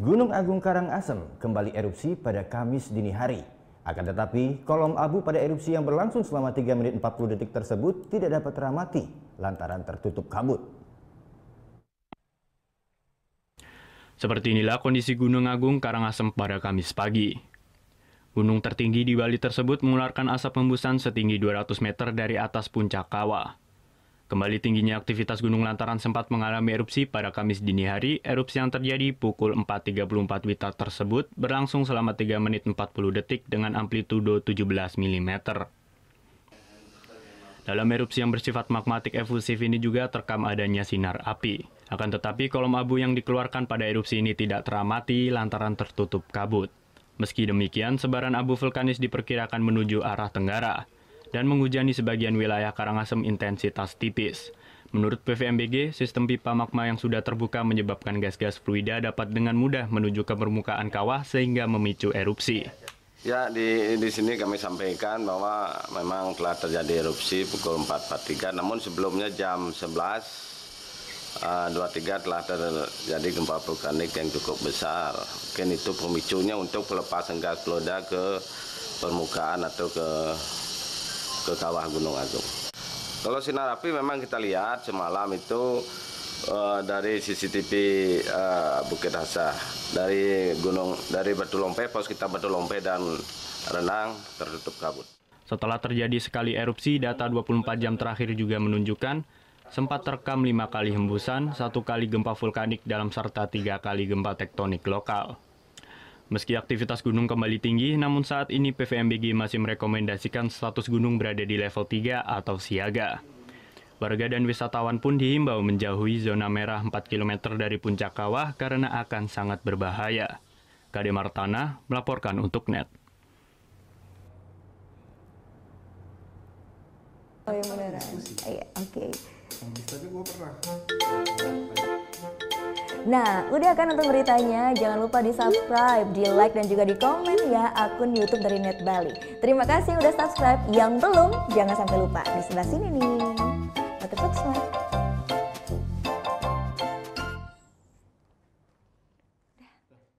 Gunung Agung Karangasem kembali erupsi pada Kamis dini hari. Akan tetapi, kolom abu pada erupsi yang berlangsung selama 3 menit 40 detik tersebut tidak dapat teramati lantaran tertutup kabut. Seperti inilah kondisi Gunung Agung Karangasem pada Kamis pagi. Gunung tertinggi di Bali tersebut mengeluarkan asap hembusan setinggi 200 meter dari atas puncak kawah. Kembali tingginya aktivitas gunung lantaran sempat mengalami erupsi pada Kamis dini hari. Erupsi yang terjadi pukul 4.34 WITA tersebut berlangsung selama 3 menit 40 detik dengan amplitudo 17 mm. Dalam erupsi yang bersifat magmatik efusif ini juga terekam adanya sinar api. Akan tetapi kolom abu yang dikeluarkan pada erupsi ini tidak teramati lantaran tertutup kabut. Meski demikian, sebaran abu vulkanis diperkirakan menuju arah tenggara dan menghujani sebagian wilayah Karangasem intensitas tipis. Menurut PVMBG, sistem pipa magma yang sudah terbuka menyebabkan gas-gas fluida dapat dengan mudah menuju ke permukaan kawah sehingga memicu erupsi. Ya, di sini kami sampaikan bahwa memang telah terjadi erupsi pukul 4.43, namun sebelumnya jam 11.23 telah terjadi gempa vulkanik yang cukup besar. Mungkin itu pemicunya untuk pelepasan gas fluida ke permukaan atau ke kawah Gunung Agung. Kalau sinar api memang kita lihat semalam itu dari CCTV Bukit Hasa, dari Batu Lompe, pos kita Batu Lompe dan Renang tertutup kabut. Setelah terjadi sekali erupsi, data 24 jam terakhir juga menunjukkan sempat terekam 5 kali hembusan, 1 kali gempa vulkanik dalam serta 3 kali gempa tektonik lokal. Meski aktivitas gunung kembali tinggi, namun saat ini PVMBG masih merekomendasikan status gunung berada di level 3 atau siaga. Warga dan wisatawan pun dihimbau menjauhi zona merah 4 km dari puncak kawah karena akan sangat berbahaya. Kade Martana melaporkan untuk NET. Oh yang beneran? Iya, oke. Nah, udah kan nonton beritanya? Jangan lupa di-subscribe, di-like, dan juga di-komen ya akun YouTube dari Net Bali. Terima kasih udah subscribe. Yang belum, jangan sampai lupa. Di sebelah sini nih. Subscribe.